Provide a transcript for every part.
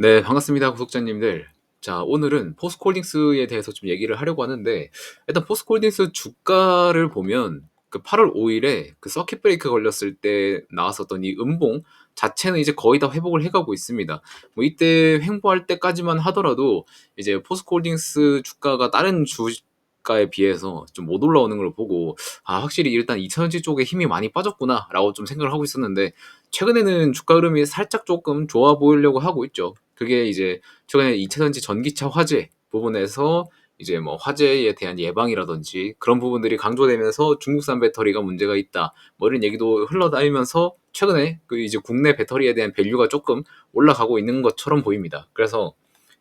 네, 반갑습니다, 구독자님들. 자, 오늘은 포스코홀딩스에 대해서 좀 얘기를 하려고 하는데, 일단 포스코홀딩스 주가를 보면 그 8월 5일에 그 서킷 브레이크 걸렸을 때 나왔었던 이 음봉 자체는 이제 거의 다 회복을 해가고 있습니다. 뭐 이때 횡보할 때까지만 하더라도 이제 포스코홀딩스 주가가 다른 주가에 비해서 좀 못 올라오는 걸 보고, 아, 확실히 일단 2차전지 쪽에 힘이 많이 빠졌구나라고 좀 생각을 하고 있었는데, 최근에는 주가 흐름이 살짝 조금 좋아 보이려고 하고 있죠. 그게 이제 최근에 2차전지 전기차 화재 부분에서 이제 뭐 화재에 대한 예방이라든지 그런 부분들이 강조되면서 중국산 배터리가 문제가 있다. 뭐 이런 얘기도 흘러다니면서 최근에 그 이제 국내 배터리에 대한 밸류가 조금 올라가고 있는 것처럼 보입니다. 그래서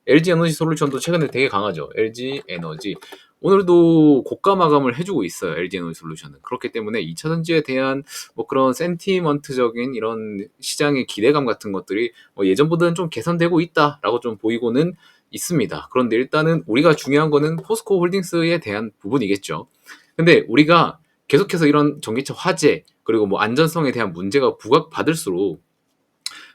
LG 에너지 솔루션도 최근에 되게 강하죠. LG 에너지. 오늘도 고가 마감을 해주고 있어요. LG 에너지 솔루션은. 그렇기 때문에 2차 전지에 대한 뭐 그런 센티먼트적인 이런 시장의 기대감 같은 것들이 뭐 예전보다는 좀 개선되고 있다라고 좀 보이고는 있습니다. 그런데 일단은 우리가 중요한 거는 포스코 홀딩스에 대한 부분이겠죠. 근데 우리가 계속해서 이런 전기차 화재 그리고 뭐 안전성에 대한 문제가 부각받을수록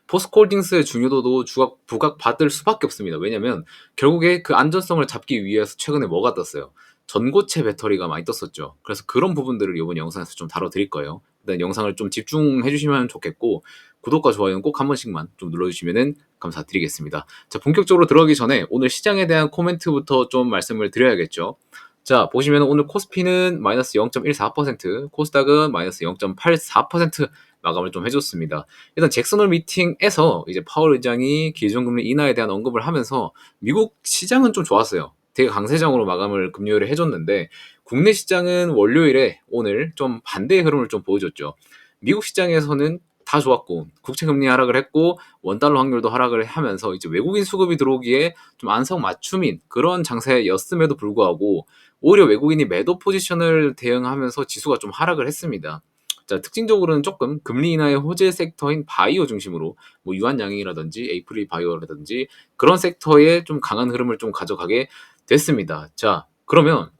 포스코홀딩스의 중요도도 부각받을 수밖에 없습니다. 왜냐면 결국에 그 안전성을 잡기 위해서 최근에 뭐가 떴어요? 전고체 배터리가 많이 떴었죠. 그래서 그런 부분들을 이번 영상에서 좀 다뤄드릴 거예요. 일단 영상을 좀 집중해 주시면 좋겠고 구독과 좋아요는 꼭 한 번씩만 좀 눌러주시면 감사드리겠습니다. 자, 본격적으로 들어가기 전에 오늘 시장에 대한 코멘트부터 좀 말씀을 드려야겠죠. 자, 보시면 오늘 코스피는 마이너스 0.14%, 코스닥은 마이너스 0.84% 마감을 좀 해줬습니다. 일단 잭슨홀 미팅에서 이제 파월 의장이 기준금리 인하에 대한 언급을 하면서 미국 시장은 좀 좋았어요. 되게 강세장으로 마감을 금요일에 해줬는데 국내 시장은 월요일에 오늘 좀 반대의 흐름을 좀 보여줬죠. 미국 시장에서는 다 좋았고 국채금리 하락을 했고 원달러 환율도 하락을 하면서 이제 외국인 수급이 들어오기에 좀 안성맞춤인 그런 장세였음에도 불구하고 오히려 외국인이 매도 포지션을 대응하면서 지수가 좀 하락을 했습니다. 자, 특징적으로는 조금 금리 인하의 호재 섹터인 바이오 중심으로 뭐 유한양행이라든지 에이프릴 바이오라든지 그런 섹터에 좀 강한 흐름을 좀 가져가게 됐습니다. 자, 그러면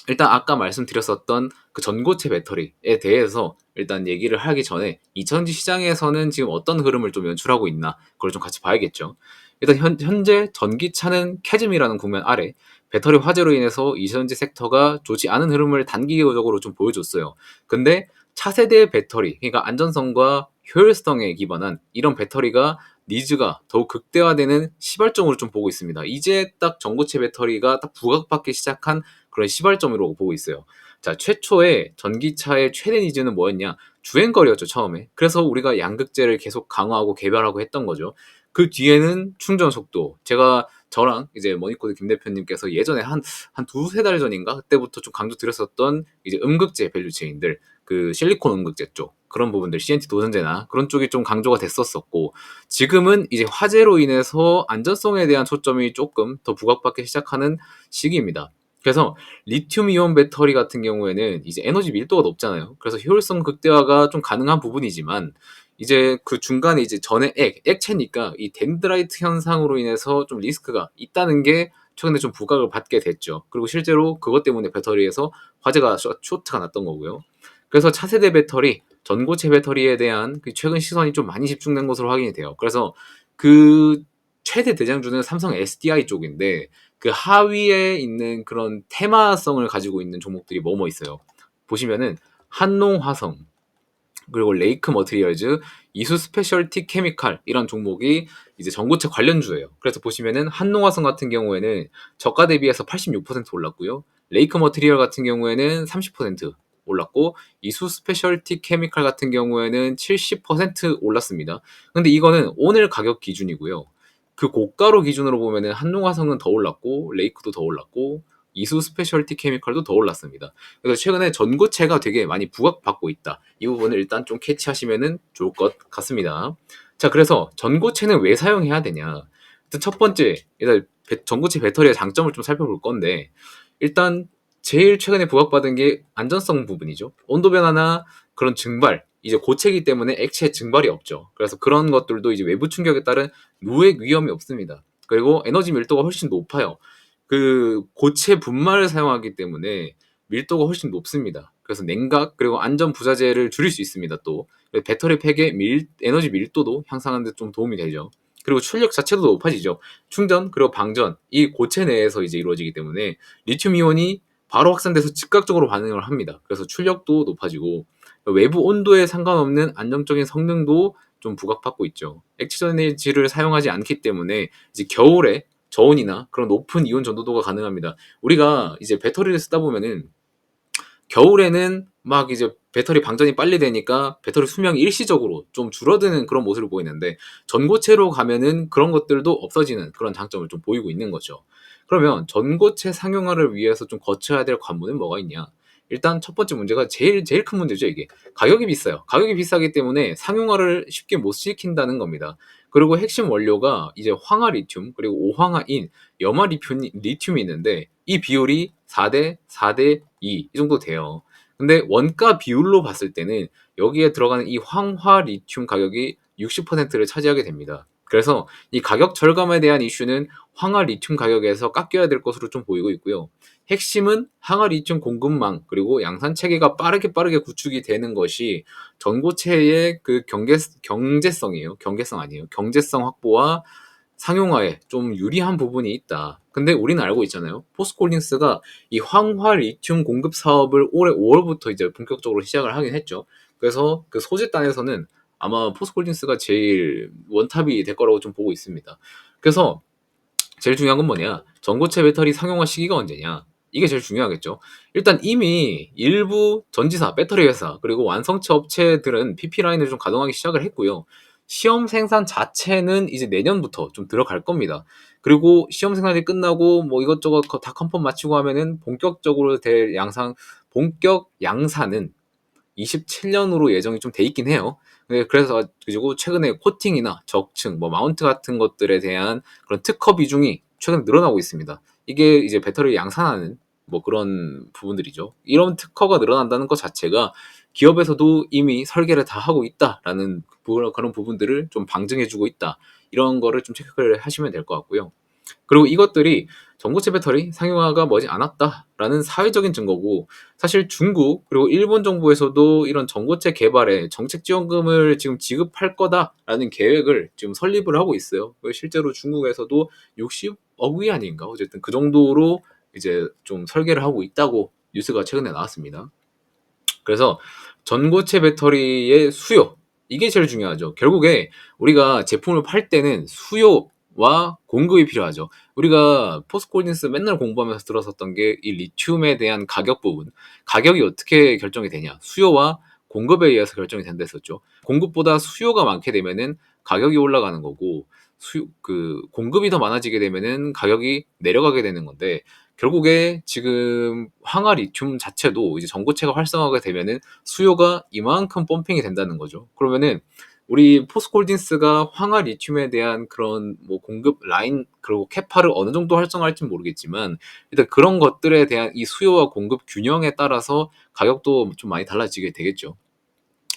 일단 아까 말씀드렸었던 그 전고체 배터리에 대해서 일단 얘기를 하기 전에 2차전지 시장에서는 지금 어떤 흐름을 좀 연출하고 있나 그걸 좀 같이 봐야겠죠. 일단 현재 전기차는 캐즘이라는 국면 아래 배터리 화재로 인해서 2차전지 섹터가 좋지 않은 흐름을 단기적으로 좀 보여줬어요. 근데 차세대 배터리, 그러니까 안전성과 효율성에 기반한 이런 배터리가 니즈가 더욱 극대화되는 시발점으로 좀 보고 있습니다. 이제 딱 전고체 배터리가 딱 부각받기 시작한 그런 시발점으로 보고 있어요. 자, 최초에 전기차의 최대 니즈는 뭐였냐? 주행거리였죠, 처음에. 그래서 우리가 양극재를 계속 강화하고 개발하고 했던 거죠. 그 뒤에는 충전 속도. 제가 저랑 이제 머니코드 김 대표님께서 예전에 한 두세 달 전인가? 그때부터 좀 강조 드렸었던 이제 음극재 밸류체인들, 그 실리콘 음극재 쪽. 그런 부분들, CNT 도전제나 그런 쪽이 좀 강조가 됐었었고, 지금은 이제 화재로 인해서 안전성에 대한 초점이 조금 더 부각받기 시작하는 시기입니다. 그래서 리튬 이온 배터리 같은 경우에는 이제 에너지 밀도가 높잖아요. 그래서 효율성 극대화가 좀 가능한 부분이지만 이제 그 중간에 이제 전해 액체니까 이 덴드라이트 현상으로 인해서 좀 리스크가 있다는 게 최근에 좀 부각을 받게 됐죠. 그리고 실제로 그것 때문에 배터리에서 화재가 쇼트가 났던 거고요. 그래서 차세대 배터리, 전고체 배터리에 대한 그 최근 시선이 좀 많이 집중된 것으로 확인이 돼요. 그래서 그 최대 대장주는 삼성 SDI 쪽인데 그 하위에 있는 그런 테마성을 가지고 있는 종목들이 뭐뭐 있어요. 보시면은 한농화성, 그리고 레이크 머티리얼즈, 이수 스페셜티 케미칼 이런 종목이 이제 전고체 관련주예요. 그래서 보시면은 한농화성 같은 경우에는 저가 대비해서 86% 올랐고요. 레이크 머티리얼 같은 경우에는 30% 올랐고 이수 스페셜티 케미칼 같은 경우에는 70% 올랐습니다. 근데 이거는 오늘 가격 기준이고요. 그 고가로 기준으로 보면은 한농화성은 더 올랐고 레이크도 더 올랐고 이수 스페셜티 케미칼도 더 올랐습니다. 그래서 최근에 전고체가 되게 많이 부각받고 있다. 이 부분을 일단 좀 캐치하시면 좋을 것 같습니다. 자, 그래서 전고체는 왜 사용해야 되냐? 일단 첫 번째, 일단 전고체 배터리의 장점을 좀 살펴볼 건데, 일단 제일 최근에 부각받은 게 안전성 부분이죠. 온도 변화나 그런 증발, 이제 고체이기 때문에 액체 증발이 없죠. 그래서 그런 것들도 이제 외부 충격에 따른 누액 위험이 없습니다. 그리고 에너지 밀도가 훨씬 높아요. 그 고체 분말을 사용하기 때문에 밀도가 훨씬 높습니다. 그래서 냉각 그리고 안전 부자재를 줄일 수 있습니다. 또 배터리 팩의 에너지 밀도도 향상하는 데 좀 도움이 되죠. 그리고 출력 자체도 높아지죠. 충전 그리고 방전 이 고체 내에서 이제 이루어지기 때문에 리튬 이온이 바로 확산돼서 즉각적으로 반응을 합니다. 그래서 출력도 높아지고 외부 온도에 상관없는 안정적인 성능도 좀 부각받고 있죠. 액체 전해질을 사용하지 않기 때문에 이제 겨울에 저온이나 그런 높은 이온 전도도가 가능합니다. 우리가 이제 배터리를 쓰다 보면은 겨울에는 막 이제 배터리 방전이 빨리 되니까 배터리 수명이 일시적으로 좀 줄어드는 그런 모습을 보이는데 전고체로 가면은 그런 것들도 없어지는 그런 장점을 좀 보이고 있는 거죠. 그러면 전고체 상용화를 위해서 좀 거쳐야 될 관문은 뭐가 있냐? 일단 첫 번째 문제가 제일 큰 문제죠, 이게. 가격이 비싸요. 가격이 비싸기 때문에 상용화를 쉽게 못 시킨다는 겁니다. 그리고 핵심 원료가 이제 황화 리튬 그리고 오황화인 염화 리튬이 있는데 이 비율이 4대 4대 2 이 정도 돼요. 근데 원가 비율로 봤을 때는 여기에 들어가는 이 황화 리튬 가격이 60%를 차지하게 됩니다. 그래서 이 가격 절감에 대한 이슈는 황화 리튬 가격에서 깎여야 될 것으로 좀 보이고 있고요. 핵심은 황화 리튬 공급망 그리고 양산 체계가 빠르게 구축이 되는 것이 전고체의 그 경제성이에요. 경계성 아니에요. 경제성 확보와 상용화에 좀 유리한 부분이 있다. 근데 우리는 알고 있잖아요. 포스코홀딩스가 이 황화 리튬 공급 사업을 올해 5월부터 이제 본격적으로 시작을 하긴 했죠. 그래서 그 소재단에서는 아마 포스코홀딩스가 제일 원탑이 될 거라고 좀 보고 있습니다. 그래서 제일 중요한 건 뭐냐? 전고체 배터리 상용화 시기가 언제냐? 이게 제일 중요하겠죠. 일단 이미 일부 전지사, 배터리 회사, 그리고 완성차 업체들은 PP 라인을 좀 가동하기 시작을 했고요. 시험 생산 자체는 이제 내년부터 좀 들어갈 겁니다. 그리고 시험 생산이 끝나고 뭐 이것저것 다 컨펌 마치고 하면은 본격적으로 될 본격 양산은 27년으로 예정이 좀 돼 있긴 해요. 그래서 그리고 최근에 코팅이나 적층, 뭐 마운트 같은 것들에 대한 그런 특허 비중이 최근 늘어나고 있습니다. 이게 이제 배터리를 양산하는 뭐 그런 부분들이죠. 이런 특허가 늘어난다는 것 자체가 기업에서도 이미 설계를 다 하고 있다라는 그런 부분들을 좀 방증해주고 있다. 이런 거를 좀 체크를 하시면 될 것 같고요. 그리고 이것들이 전고체 배터리 상용화가 머지 않았다라는 사회적인 증거고 사실 중국 그리고 일본 정부에서도 이런 전고체 개발에 정책 지원금을 지금 지급할 거다라는 계획을 지금 설립을 하고 있어요. 실제로 중국에서도 60억 위안인가 어쨌든 그 정도로 이제 좀 설계를 하고 있다고 뉴스가 최근에 나왔습니다. 그래서 전고체 배터리의 수요 이게 제일 중요하죠. 결국에 우리가 제품을 팔 때는 수요와 공급이 필요하죠. 우리가 포스코홀딩스 맨날 공부하면서 들었었던 게 이 리튬에 대한 가격 부분. 가격이 어떻게 결정이 되냐? 수요와 공급에 의해서 결정이 된다 했었죠. 공급보다 수요가 많게 되면은 가격이 올라가는 거고 공급이 더 많아지게 되면은 가격이 내려가게 되는 건데 결국에 지금 황화 리튬 자체도 이제 전고체가 활성화가 되면은 수요가 이만큼 펌핑이 된다는 거죠. 그러면은 우리 포스코홀딩스가 황화 리튬에 대한 그런 뭐 공급 라인 그리고 캐파를 어느 정도 활성화할지는 모르겠지만 일단 그런 것들에 대한 이 수요와 공급 균형에 따라서 가격도 좀 많이 달라지게 되겠죠.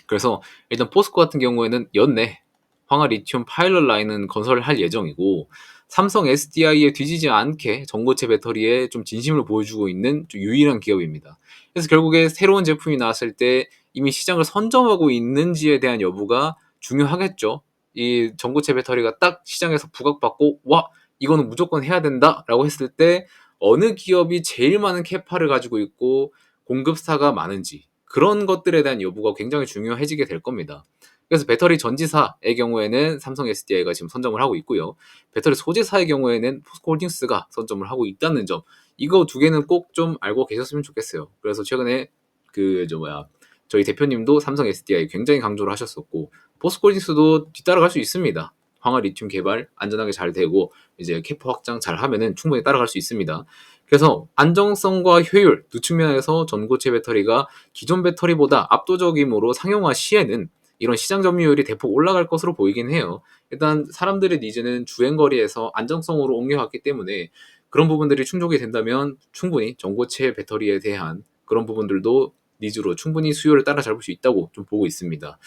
그래서 일단 포스코 같은 경우에는 연내 황화 리튬 파일럿 라인은 건설할 예정이고 삼성 SDI에 뒤지지 않게 전고체 배터리에 좀 진심을 보여주고 있는 좀 유일한 기업입니다. 그래서 결국에 새로운 제품이 나왔을 때 이미 시장을 선점하고 있는지에 대한 여부가 중요하겠죠. 이 전고체 배터리가 딱 시장에서 부각받고 와 이거는 무조건 해야 된다라고 했을 때 어느 기업이 제일 많은 캐파를 가지고 있고 공급사가 많은지 그런 것들에 대한 여부가 굉장히 중요해지게 될 겁니다. 그래서 배터리 전지사의 경우에는 삼성 SDI가 지금 선점을 하고 있고요. 배터리 소재사의 경우에는 포스코홀딩스가 선점을 하고 있다는 점. 이거 두 개는 꼭 좀 알고 계셨으면 좋겠어요. 그래서 최근에 저희 대표님도 삼성 SDI 굉장히 강조를 하셨었고 포스코홀딩스도 뒤따라갈 수 있습니다. 황화 리튬 개발 안전하게 잘 되고 이제 캐파 확장 잘 하면은 충분히 따라갈 수 있습니다. 그래서 안정성과 효율 두 측면에서 전고체 배터리가 기존 배터리보다 압도적이므로 상용화 시에는 이런 시장 점유율이 대폭 올라갈 것으로 보이긴 해요. 일단 사람들의 니즈는 주행거리에서 안정성으로 옮겨갔기 때문에 그런 부분들이 충족이 된다면 충분히 전고체 배터리에 대한 그런 부분들도 니즈로 충분히 수요를 따라잡을 수 있다고 좀 보고 있습니다.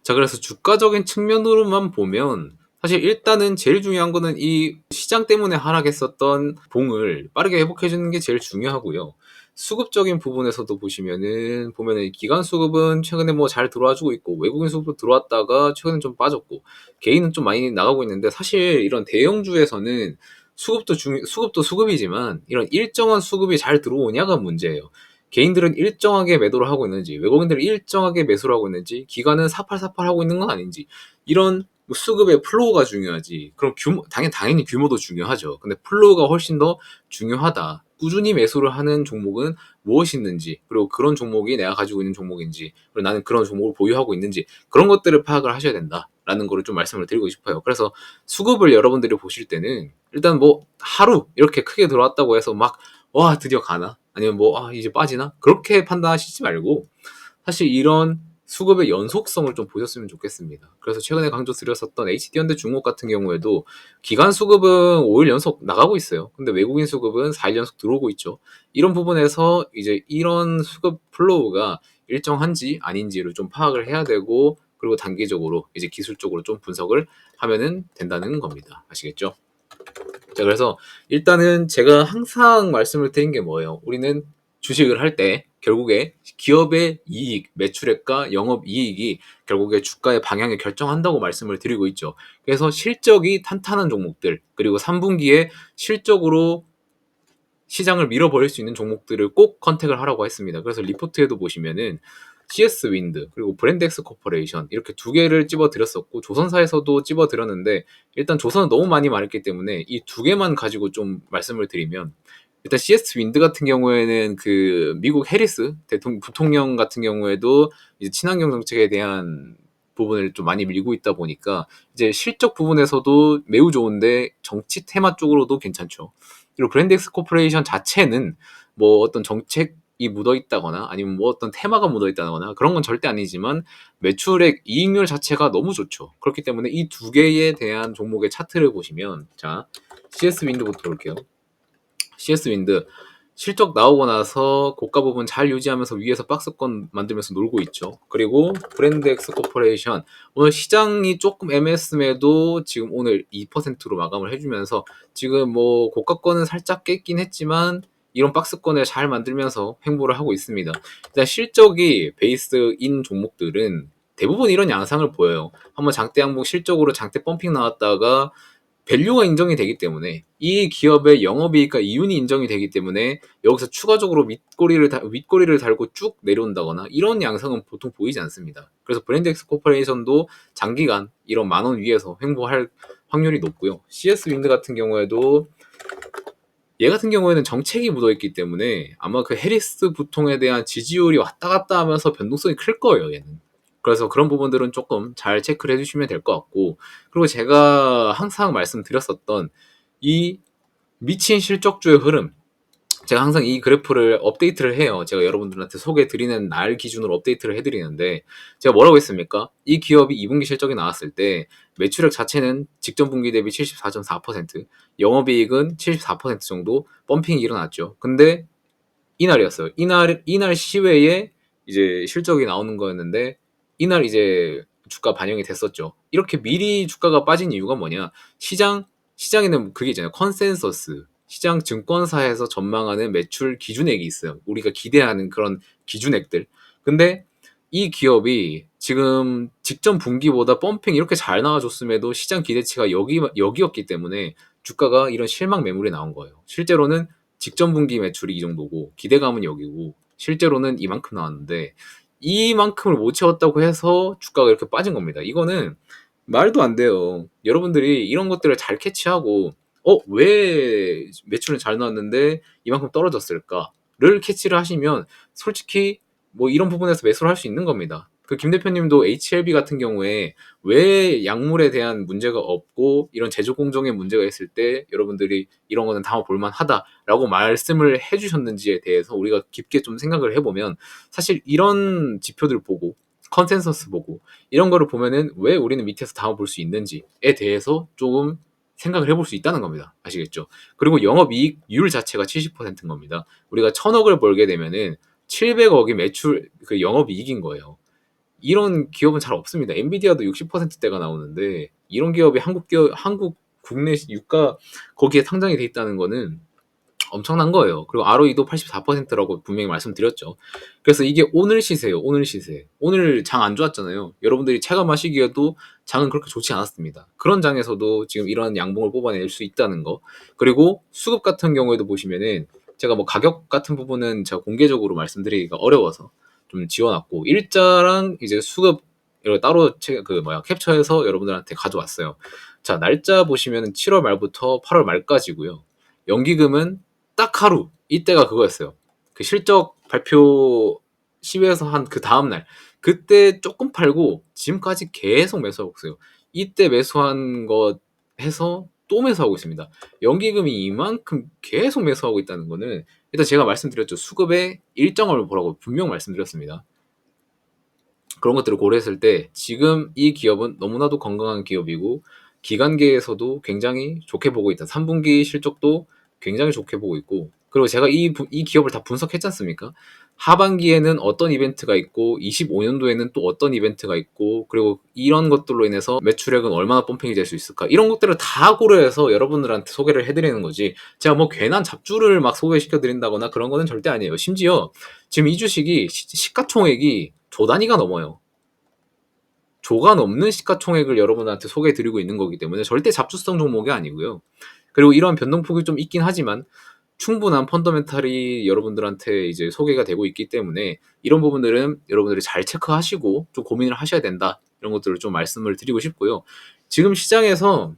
자, 그래서 주가적인 측면으로만 보면 사실 일단은 제일 중요한 거는 이 시장 때문에 하락했었던 봉을 빠르게 회복해 주는 게 제일 중요하고요. 수급적인 부분에서도 보면은 기관 수급은 최근에 뭐 잘 들어와 주고 있고, 외국인 수급도 들어왔다가 최근에 좀 빠졌고, 개인은 좀 많이 나가고 있는데, 사실 이런 대형주에서는 수급도 수급이지만 이런 일정한 수급이 잘 들어오냐가 문제예요. 개인들은 일정하게 매도를 하고 있는지, 외국인들은 일정하게 매수를 하고 있는지, 기관은 사팔사팔 하고 있는 건 아닌지, 이런 뭐 수급의 플로우가 중요하지. 그럼 당연히 규모도 중요하죠. 근데 플로우가 훨씬 더 중요하다. 꾸준히 매수를 하는 종목은 무엇이 있는지, 그리고 그런 종목이 내가 가지고 있는 종목인지, 그리고 나는 그런 종목을 보유하고 있는지, 그런 것들을 파악을 하셔야 된다라는 거를 좀 말씀을 드리고 싶어요. 그래서 수급을 여러분들이 보실 때는 일단 뭐 하루 이렇게 크게 들어왔다고 해서 막 와 드디어 가나? 아니면 뭐 이제 빠지나? 그렇게 판단하시지 말고, 사실 이런 수급의 연속성을 좀 보셨으면 좋겠습니다. 그래서 최근에 강조드렸었던 HD현대 중국 같은 경우에도 기관 수급은 5일 연속 나가고 있어요. 근데 외국인 수급은 4일 연속 들어오고 있죠. 이런 부분에서 이제 이런 수급 플로우가 일정한지 아닌지를 좀 파악을 해야 되고, 그리고 단기적으로 이제 기술적으로 좀 분석을 하면은 된다는 겁니다. 아시겠죠? 자, 그래서 일단은 제가 항상 말씀을 드린 게 뭐예요? 우리는 주식을 할 때 결국에 기업의 이익, 매출액과 영업이익이 결국에 주가의 방향을 결정한다고 말씀을 드리고 있죠. 그래서 실적이 탄탄한 종목들, 그리고 3분기에 실적으로 시장을 밀어버릴 수 있는 종목들을 꼭 컨택을 하라고 했습니다. 그래서 리포트에도 보시면은 CS 윈드, 그리고 브랜드엑스 코퍼레이션, 이렇게 두 개를 찝어드렸었고, 조선사에서도 찝어드렸는데, 일단 조선은 너무 많이 말했기 때문에 이 두 개만 가지고 좀 말씀을 드리면, 일단 CS 윈드 같은 경우에는 그 미국 해리스 부통령 같은 경우에도 이제 친환경 정책에 대한 부분을 좀 많이 밀고 있다 보니까 이제 실적 부분에서도 매우 좋은데, 정치 테마 쪽으로도 괜찮죠. 그리고 브랜드엑스 코퍼레이션 자체는 뭐 어떤 정책이 묻어 있다거나 아니면 뭐 어떤 테마가 묻어 있다거나 그런 건 절대 아니지만, 매출액 이익률 자체가 너무 좋죠. 그렇기 때문에 이 두 개에 대한 종목의 차트를 보시면, 자, CS 윈드부터 볼게요. CS 윈드 실적 나오고 나서 고가 부분 잘 유지하면서 위에서 박스권 만들면서 놀고 있죠. 그리고 브랜드 엑스 코퍼레이션, 오늘 시장이 조금 애매했음에도 지금 오늘 2%로 마감을 해주면서 지금 뭐 고가권은 살짝 깼긴 했지만 이런 박스권을 잘 만들면서 횡보를 하고 있습니다. 일단 실적이 베이스인 종목들은 대부분 이런 양상을 보여요. 한번 장대 항목 실적으로 장대 펌핑 나왔다가 밸류가 인정이 되기 때문에, 이 기업의 영업이익과 이윤이 인정이 되기 때문에 여기서 추가적으로 윗꼬리를 달고 쭉 내려온다거나 이런 양상은 보통 보이지 않습니다. 그래서 브랜드엑스 코퍼레이션도 장기간 이런 10,000원 위에서 횡보할 확률이 높고요. CS 윈드 같은 경우에도 얘 같은 경우에는 정책이 묻어있기 때문에 아마 그 해리스 부통에 대한 지지율이 왔다 갔다 하면서 변동성이 클 거예요, 얘는. 그래서 그런 부분들은 조금 잘 체크를 해주시면 될 것 같고, 그리고 제가 항상 말씀드렸었던 이 미친 실적주의 흐름, 제가 항상 이 그래프를 업데이트를 해요. 제가 여러분들한테 소개 드리는 날 기준으로 업데이트를 해드리는데, 제가 뭐라고 했습니까? 이 기업이 2분기 실적이 나왔을 때 매출액 자체는 직전 분기 대비 74.4%, 영업이익은 74% 정도 펌핑이 일어났죠. 근데 이날이었어요. 이날 시외에 이제 실적이 나오는 거였는데, 이날 이제 주가 반영이 됐었죠. 이렇게 미리 주가가 빠진 이유가 뭐냐? 시장에는 그게 있잖아요. 컨센서스. 시장 증권사에서 전망하는 매출 기준액이 있어요. 우리가 기대하는 그런 기준액들. 근데 이 기업이 지금 직전 분기보다 펌핑 이렇게 잘 나와줬음에도 시장 기대치가 여기였기 때문에 주가가 이런 실망 매물이 나온 거예요. 실제로는 직전 분기 매출이 이 정도고 기대감은 여기고 실제로는 이만큼 나왔는데, 이만큼을 못 채웠다고 해서 주가가 이렇게 빠진 겁니다. 이거는 말도 안 돼요. 여러분들이 이런 것들을 잘 캐치하고, 왜 매출은 잘 나왔는데 이만큼 떨어졌을까를 캐치를 하시면 솔직히 뭐 이런 부분에서 매수를 할 수 있는 겁니다. 그 김 대표님도 HLB 같은 경우에 왜 약물에 대한 문제가 없고 이런 제조 공정에 문제가 있을 때 여러분들이 이런 거는 담아 볼 만하다라고 말씀을 해주셨는지에 대해서 우리가 깊게 좀 생각을 해보면, 사실 이런 지표들 보고 컨센서스 보고 이런 거를 보면은 왜 우리는 밑에서 담아 볼 수 있는지에 대해서 조금 생각을 해볼 수 있다는 겁니다. 아시겠죠? 그리고 영업이익률 자체가 70%인 겁니다. 우리가 1,000억을 벌게 되면은 700억이 매출 그 영업이익인 거예요. 이런 기업은 잘 없습니다. 엔비디아도 60%대가 나오는데 이런 기업이 한국 국내 유가 거기에 상장이 돼 있다는 거는 엄청난 거예요. 그리고 ROE도 84%라고 분명히 말씀드렸죠. 그래서 이게 오늘 시세예요. 오늘 시세. 오늘 장 안 좋았잖아요. 여러분들이 체감하시기에도 장은 그렇게 좋지 않았습니다. 그런 장에서도 지금 이런 양봉을 뽑아낼 수 있다는 거. 그리고 수급 같은 경우에도 보시면은 제가 뭐 가격 같은 부분은 제가 공개적으로 말씀드리기가 어려워서 좀 지워놨고, 일자랑 이제 수급 이걸 따로 캡처해서 여러분들한테 가져왔어요. 자, 날짜 보시면은 7월 말부터 8월 말까지고요. 연기금은 딱 하루, 이때가 그거였어요. 그 실적 발표 시에서 한 그 다음날, 그때 조금 팔고 지금까지 계속 매수하고 있어요. 이때 매수한 것 해서 또 매수하고 있습니다. 연기금이 이만큼 계속 매수하고 있다는 거는, 일단 제가 말씀드렸죠. 수급의 일정을 보라고 분명 말씀드렸습니다. 그런 것들을 고려했을 때 지금 이 기업은 너무나도 건강한 기업이고, 기관계에서도 굉장히 좋게 보고 있다. 3분기 실적도 굉장히 좋게 보고 있고, 그리고 제가 이 기업을 다 분석했지 않습니까? 하반기에는 어떤 이벤트가 있고 25년도에는 또 어떤 이벤트가 있고, 그리고 이런 것들로 인해서 매출액은 얼마나 펌핑이 될 수 있을까, 이런 것들을 다 고려해서 여러분들한테 소개를 해드리는 거지, 제가 뭐 괜한 잡주를 막 소개시켜 드린다거나 그런 거는 절대 아니에요. 심지어 지금 이 주식이 시가총액이 조 단위가 넘어요. 조가 넘는 시가총액을 여러분한테 소개해드리고 있는 거기 때문에 절대 잡주성 종목이 아니고요. 그리고 이런 변동폭이 좀 있긴 하지만 충분한 펀더멘탈이 여러분들한테 이제 소개가 되고 있기 때문에, 이런 부분들은 여러분들이 잘 체크하시고 좀 고민을 하셔야 된다, 이런 것들을 좀 말씀을 드리고 싶고요. 지금 시장에서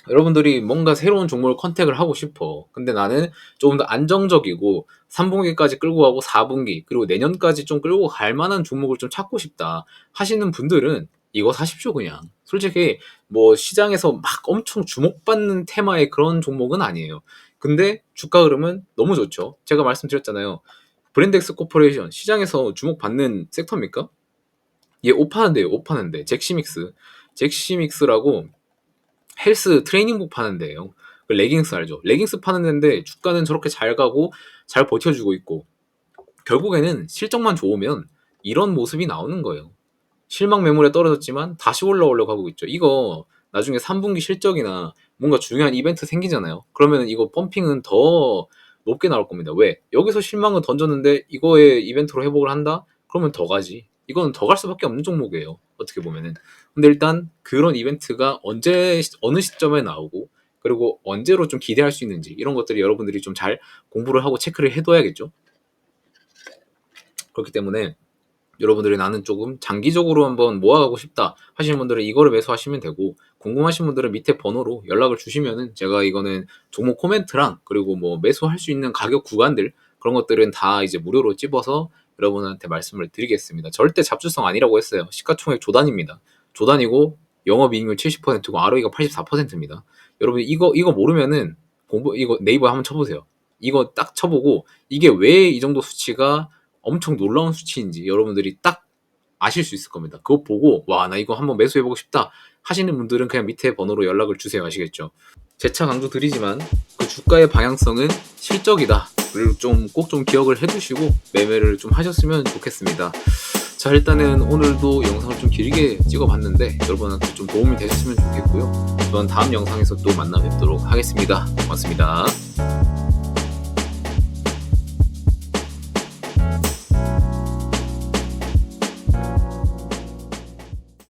여러분들이 뭔가 새로운 종목을 컨택을 하고 싶어. 근데 나는 조금 더 안정적이고 3분기까지 끌고 가고 4분기 그리고 내년까지 좀 끌고 갈 만한 종목을 좀 찾고 싶다 하시는 분들은 이거 사십시오. 그냥 솔직히 뭐 시장에서 막 엄청 주목받는 테마의 그런 종목은 아니에요. 근데 주가 흐름은 너무 좋죠. 제가 말씀드렸잖아요. 브랜덱스 코퍼레이션 시장에서 주목받는 섹터입니까? 얘 옷 파는데요. 옷 파는데 잭시믹스라고 헬스 트레이닝복 파는 데예요. 레깅스 알죠? 레깅스 파는 데인데 주가는 저렇게 잘 가고 잘 버텨주고 있고, 결국에는 실적만 좋으면 이런 모습이 나오는 거예요. 실망 매물에 떨어졌지만 다시 올라오려고 하고 있죠. 이거 나중에 3분기 실적이나 뭔가 중요한 이벤트 생기잖아요. 그러면 이거 펌핑은 더 높게 나올 겁니다. 왜? 여기서 실망을 던졌는데 이거에 이벤트로 회복을 한다? 그러면 더 가지. 이거는 더 갈 수밖에 없는 종목이에요. 어떻게 보면은. 근데 일단 그런 이벤트가 언제, 어느 시점에 나오고, 그리고 언제로 좀 기대할 수 있는지, 이런 것들이 여러분들이 좀 잘 공부를 하고 체크를 해둬야겠죠. 그렇기 때문에 여러분들이 나는 조금 장기적으로 한번 모아가고 싶다 하시는 분들은 이거를 매수하시면 되고, 궁금하신 분들은 밑에 번호로 연락을 주시면은 제가 이거는 종목 코멘트랑 그리고 뭐 매수할 수 있는 가격 구간들, 그런 것들은 다 이제 무료로 찝어서 여러분한테 말씀을 드리겠습니다. 절대 잡주성 아니라고 했어요. 시가총액 조단입니다. 조단이고 영업이익률 70%고 ROE가 84%입니다. 여러분 이거 모르면은 이거 네이버에 한번 쳐보세요. 이거 딱 쳐보고 이게 왜 이 정도 수치가 엄청 놀라운 수치인지 여러분들이 딱 아실 수 있을 겁니다. 그거 보고 와, 나 이거 한번 매수해보고 싶다 하시는 분들은 그냥 밑에 번호로 연락을 주세요. 아시겠죠? 재차 강조드리지만 그 주가의 방향성은 실적이다. 그리고 꼭 좀 기억을 해두시고 매매를 좀 하셨으면 좋겠습니다. 자, 일단은 오늘도 영상을 좀 길게 찍어봤는데 여러분한테 좀 도움이 되셨으면 좋겠고요. 저는 다음 영상에서 또 만나 뵙도록 하겠습니다. 고맙습니다.